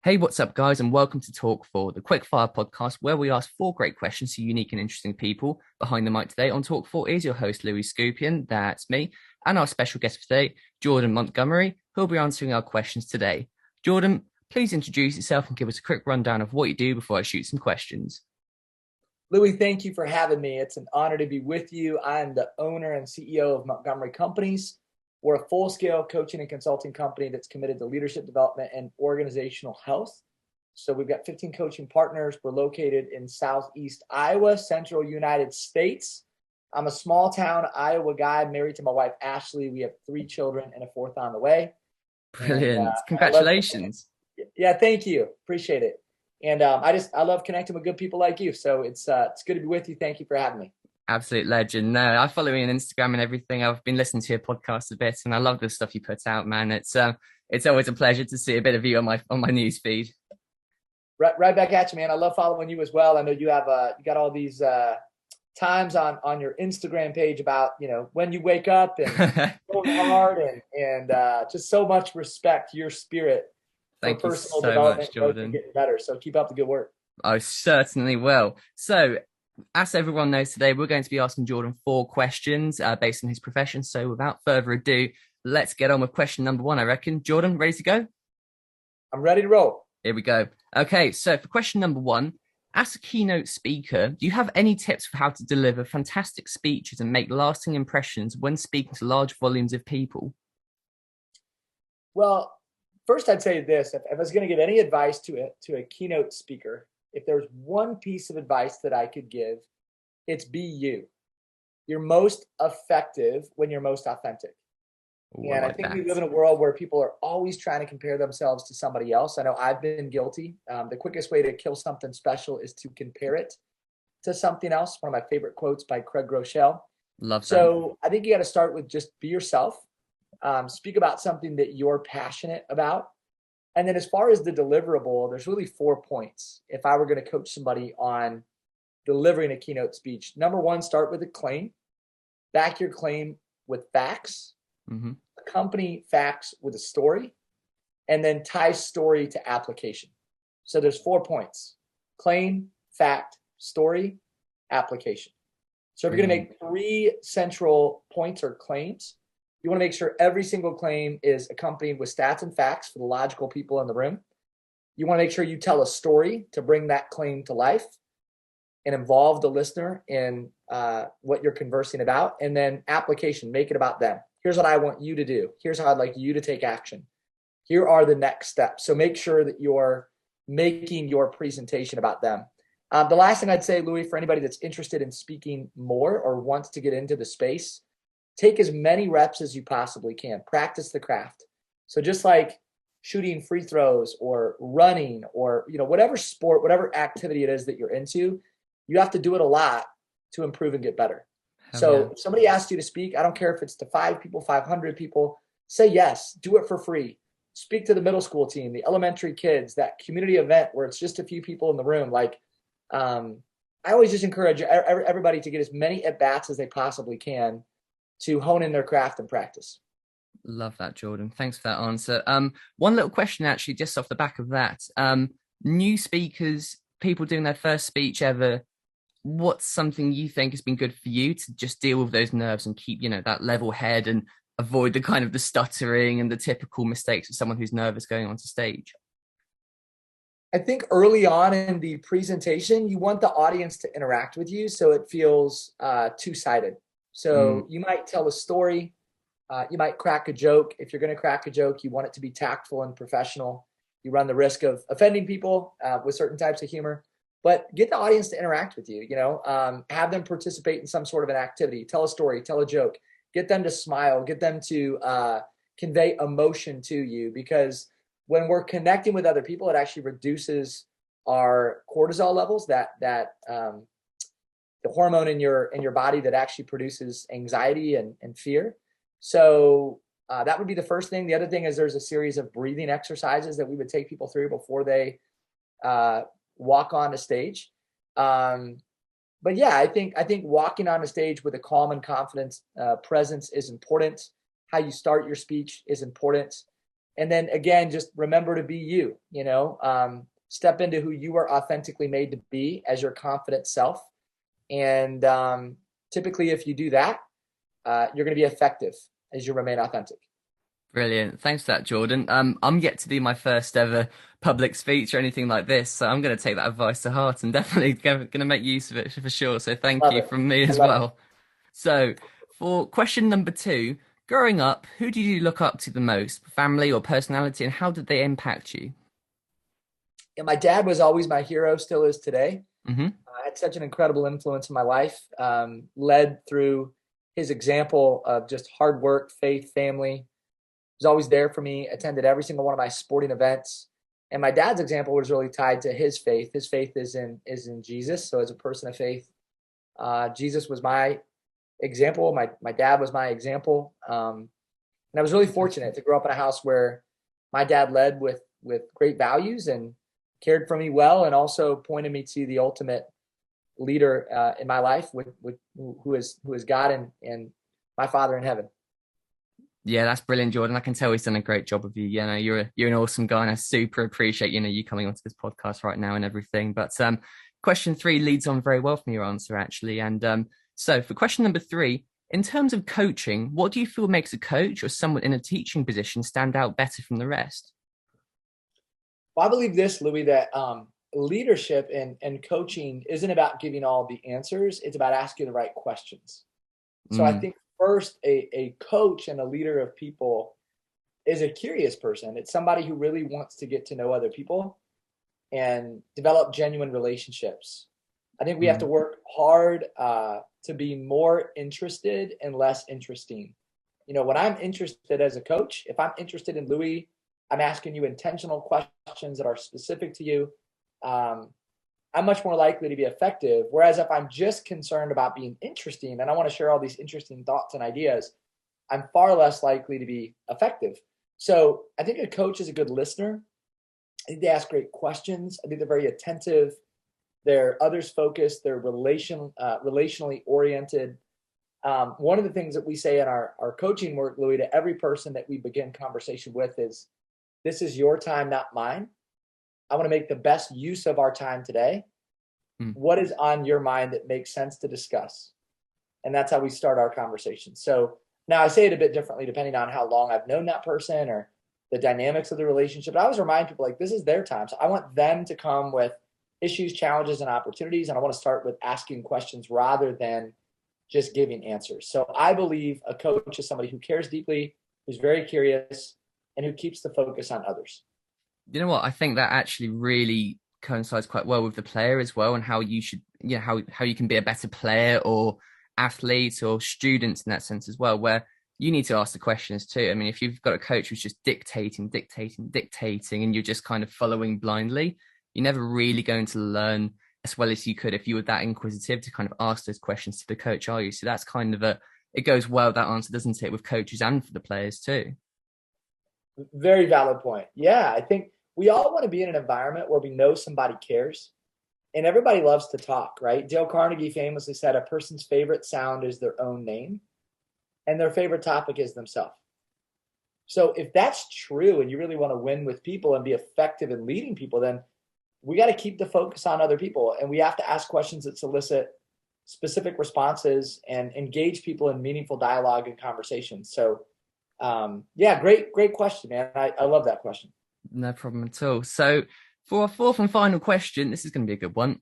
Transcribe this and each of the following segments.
Hey, what's up, guys, and welcome to Talk4, the quickfire podcast where we ask four great questions to unique and interesting people. Behind the mic today on Talk4 is your host, Skupien, that's me, and our special guest for today, Jordan Montgomery, who'll be answering our questions today. Jordan, please introduce yourself and give us a quick rundown of what you do before I shoot some questions. Louis, thank you for having me. It's an honor to be with you. I am the owner and CEO of Montgomery Companies. We're a full-scale coaching and consulting company that's committed to leadership development and organizational health. So we've got 15 coaching partners. We're located in Southeast Iowa, Central United States. I'm a small town Iowa guy married to my wife, Ashley. We have 3 children and a 4th on the way. Brilliant. Congratulations. Yeah, thank you. Appreciate it. And I love connecting with good people like you. So it's good to be with you. Thank you for having me. Absolute legend. No, I follow you on Instagram and everything. I've been listening to your podcast a bit, and I love the stuff you put out, man. It's always a pleasure to see a bit of you on my news feed. Right back at you, man. I love following you as well. I know you have you got all these times on your Instagram page about when you wake up and going hard and just so much respect your spirit for Thank you personal so development, much, growth, and Jordan. getting better. So keep up the good work. I certainly will. So, as everyone knows today, we're going to be asking Jordan 4 questions based on his profession. So, without further ado, let's get on with question number 1, I reckon. Jordan, ready to go? I'm ready to roll. Here we go. Okay, so for question number 1, as a keynote speaker, do you have any tips for how to deliver fantastic speeches and make lasting impressions when speaking to large volumes of people? Well, first I'd say this: if I was going to give any advice to a keynote speaker, if there's one piece of advice that I could give, it's be you. You're most effective when you're most authentic. Ooh, And I like think we that. live in a world where people are always trying to compare themselves to somebody else. I know I've been guilty. The quickest way to kill something special is to compare it to something else. One of my favorite quotes by Craig Groeschel. Love that. So I think you got to start with just be yourself. Speak about something that you're passionate about. And then as far as the deliverable, there's really 4 points. If I were going to coach somebody on delivering a keynote speech, number 1, start with a claim. Back your claim with facts. Mm-hmm. Accompany facts with a story, and then tie story to application. So there's 4 points: claim, fact, story, application. So if you're going to make 3 central points or claims, you want to make sure every single claim is accompanied with stats and facts for the logical people in the room. You want to make sure you tell a story to bring that claim to life and involve the listener in what you're conversing about. And then application, make it about them. Here's what I want you to do. Here's how I'd like you to take action. Here are the next steps. So make sure that you're making your presentation about them. The last thing I'd say, Louis, for anybody that's interested in speaking more or wants to get into the space, take as many reps as you possibly can. Practice the craft. So just like shooting free throws or running or whatever sport, whatever activity it is that you're into, you have to do it a lot to improve and get better. So if somebody asks you to speak, I don't care if it's to 5 people, 500 people, say yes, do it for free. Speak to the middle school team, the elementary kids, that community event where it's just a few people in the room. I always just encourage everybody to get as many at-bats as they possibly can to hone in their craft and practice. Love that, Jordan. Thanks for that answer. One little question actually, just off the back of that. New speakers, people doing their first speech ever, what's something you think has been good for you to just deal with those nerves and keep, that level head and avoid the kind of the stuttering and the typical mistakes of someone who's nervous going onto stage? I think early on in the presentation, you want the audience to interact with you so it feels two-sided. So you might tell a story, you might crack a joke. If you're going to crack a joke, you want it to be tactful and professional. You run the risk of offending people with certain types of humor. But get the audience to interact with you, have them participate in some sort of an activity, tell a story, tell a joke, get them to smile, get them to convey emotion to you. Because when we're connecting with other people, it actually reduces our cortisol levels, that the hormone in your body that actually produces anxiety and fear. So that would be the first thing. The other thing is there's a series of breathing exercises that we would take people through before they walk on a stage. But yeah, I think walking on a stage with a calm and confident presence is important. How you start your speech is important. And then again, just remember to be you, step into who you are authentically made to be as your confident self. And typically, if you do that, you're going to be effective as you remain authentic. Brilliant. Thanks for that, Jordan. I'm yet to do my first ever public speech or anything like this, so I'm going to take that advice to heart and definitely going to make use of it for sure. So thank Love you it. from me I as love it. well. So for question number 2, growing up, who did you look up to the most, family or personality, and how did they impact you? And my dad was always my hero, still is today. Hmm. Had such an incredible influence in my life, led through his example of just hard work, faith, family. Was always there for me, attended every single one of my sporting events. And my dad's example was really tied to his faith. His faith is in Jesus. So as a person of faith, Jesus was my example. My dad was my example. And I was really fortunate to grow up in a house where my dad led with great values and cared for me well, and also pointed me to the ultimate leader in my life, who is God and my Father in heaven. Yeah, that's brilliant, Jordan. I can tell he's done a great job of you. You know, you're an awesome guy, and I super appreciate you coming onto this podcast right now and everything. But question 3 leads on very well from your answer actually. And so for question number 3, in terms of coaching, what do you feel makes a coach or someone in a teaching position stand out better from the rest? Well, I believe this, Louis, that leadership and coaching isn't about giving all the answers. It's about asking the right questions. So I think first, a coach and a leader of people is a curious person. It's somebody who really wants to get to know other people and develop genuine relationships. I think we have to work hard to be more interested and less interesting. When I'm interested as a coach, if I'm interested in Louis, I'm asking you intentional questions that are specific to you. I'm much more likely to be effective. Whereas if I'm just concerned about being interesting and I want to share all these interesting thoughts and ideas, I'm far less likely to be effective. So I think a coach is a good listener. I think they ask great questions. I think they're very attentive. They're others focused. They're relationally oriented. One of the things that we say in our coaching work, Louis, to every person that we begin conversation with is, this is your time, not mine. I want to make the best use of our time today. What is on your mind that makes sense to discuss? And that's how we start our conversation. So now I say it a bit differently depending on how long I've known that person or the dynamics of the relationship. But I always remind people, like, this is their time. So I want them to come with issues, challenges, and opportunities. And I want to start with asking questions rather than just giving answers. So I believe a coach is somebody who cares deeply, who's very curious, and who keeps the focus on others. You know what? I think that actually really coincides quite well with the player as well, and how you should, how you can be a better player or athlete or student in that sense as well, where you need to ask the questions too. I mean, if you've got a coach who's just dictating, and you're just kind of following blindly, you're never really going to learn as well as you could if you were that inquisitive to kind of ask those questions to the coach, are you? So that's kind of it goes well, that answer, doesn't it, with coaches and for the players too. Very valid point. Yeah, I think we all want to be in an environment where we know somebody cares, and everybody loves to talk, right? Dale Carnegie famously said a person's favorite sound is their own name, and their favorite topic is themselves. So if that's true and you really want to win with people and be effective in leading people, then we got to keep the focus on other people, and we have to ask questions that solicit specific responses and engage people in meaningful dialogue and conversation. So yeah, great question, man. I love that question. No problem at all. So for our 4th and final question, this is going to be a good one.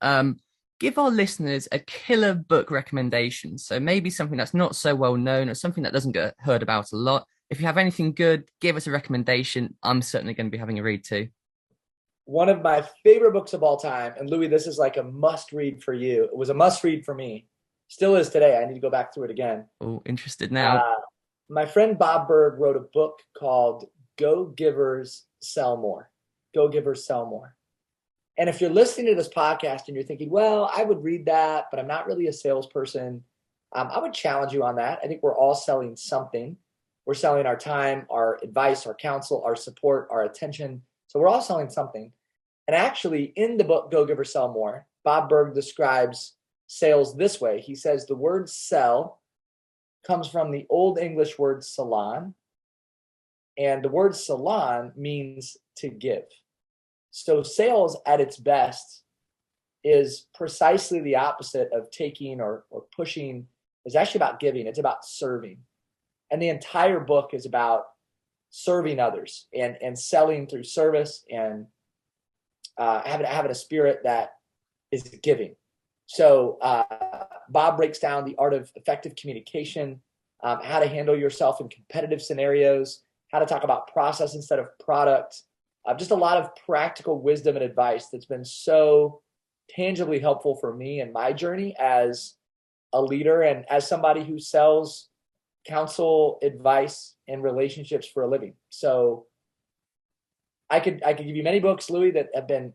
Give our listeners a killer book recommendation. So maybe something that's not so well known or something that doesn't get heard about a lot. If you have anything good, give us a recommendation. I'm certainly going to be having a read too. One of my favorite books of all time, and Louis, this is like a must read for you. It was a must read for me. Still is today. I need to go back through it again. Oh, interested now. My friend Bob Berg wrote a book called Go Givers Sell More. Go Givers Sell More. And if you're listening to this podcast and you're thinking, well, I would read that, but I'm not really a salesperson, I would challenge you on that. I think we're all selling something. We're selling our time, our advice, our counsel, our support, our attention. So we're all selling something. And actually, in the book, Go Givers Sell More, Bob Berg describes sales this way. He says the word sell comes from the Old English word salon. And the word salon means to give. So sales at its best is precisely the opposite of taking or pushing. It's actually about giving. It's about serving. And the entire book is about serving others and selling through service and having a spirit that is giving. So Bob breaks down the art of effective communication, how to handle yourself in competitive scenarios, how to talk about process instead of product, just a lot of practical wisdom and advice that's been so tangibly helpful for me in my journey as a leader and as somebody who sells counsel, advice, and relationships for a living. So I could give you many books, Louis, that have been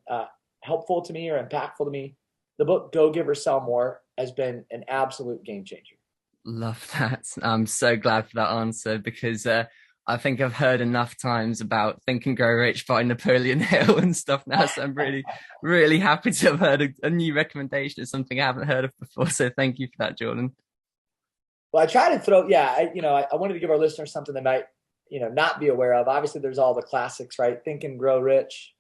helpful to me or impactful to me. The book Go Give or Sell More has been an absolute game changer. Love that. I'm so glad for that answer, because I think I've heard enough times about Think and Grow Rich by Napoleon Hill and stuff now. So I'm really, really happy to have heard a new recommendation of something I haven't heard of before. So thank you for that, Jordan. Well, I try to throw, I wanted to give our listeners something they might, not be aware of. Obviously, there's all the classics, right? Think and Grow Rich,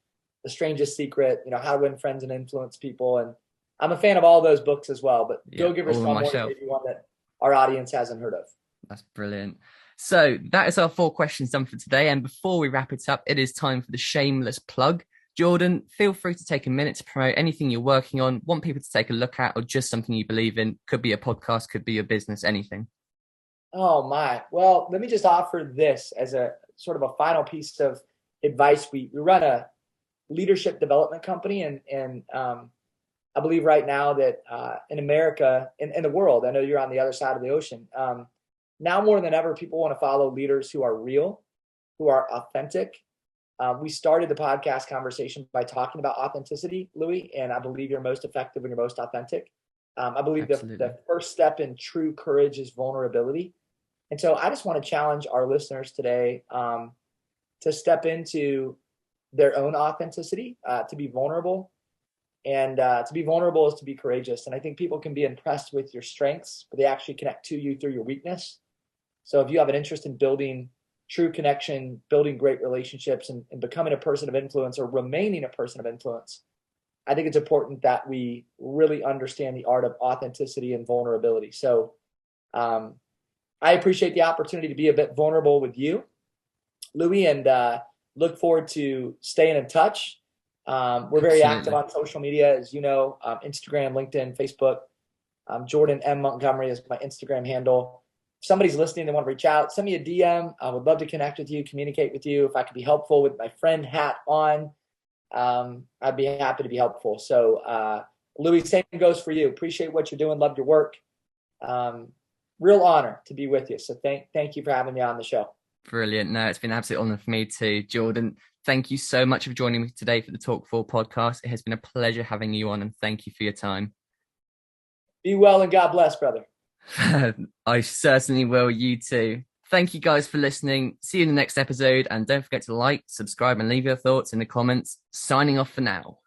The Strangest Secret, How to Win Friends and Influence People. And I'm a fan of all those books as well, but Go Give or Sell More is maybe one that our audience hasn't heard of. That's brilliant. So that is our 4 questions done for today. And before we wrap it up, it is time for the shameless plug. Jordan, feel free to take a minute to promote anything you're working on, want people to take a look at, or just something you believe in. Could be a podcast, could be your business, anything. Oh my. Well, let me just offer this as a sort of a final piece of advice. We run a leadership development company, and I believe right now that in America, in the world, I know you're on the other side of the ocean, now more than ever, people want to follow leaders who are real, who are authentic. We started the podcast conversation by talking about authenticity, Louis, and I believe you're most effective when you're most authentic. I believe the first step in true courage is vulnerability. And so I just want to challenge our listeners today to step into their own authenticity, to be vulnerable. And to be vulnerable is to be courageous. And I think people can be impressed with your strengths, but they actually connect to you through your weakness. So if you have an interest in building true connection, building great relationships, and becoming a person of influence or remaining a person of influence, I think it's important that we really understand the art of authenticity and vulnerability. So I appreciate the opportunity to be a bit vulnerable with you, Louis, and look forward to staying in touch. We're very active on social media, as you know, Instagram, LinkedIn, Facebook. Jordan M. Montgomery is my Instagram handle. If somebody's listening, they want to reach out, send me a DM. I would love to connect with you, communicate with you. If I could be helpful with my friend hat on, I'd be happy to be helpful. So, Louis, same goes for you. Appreciate what you're doing. Love your work. Real honor to be with you. So thank you for having me on the show. Brilliant. No, it's been an absolute honor for me too. Jordan, thank you so much for joining me today for the Talk4 podcast. It has been a pleasure having you on, and thank you for your time. Be well and God bless, brother. I certainly will. You too. Thank you guys for listening. See you in the next episode. And don't forget to like, subscribe, and leave your thoughts in the comments. Signing off for now.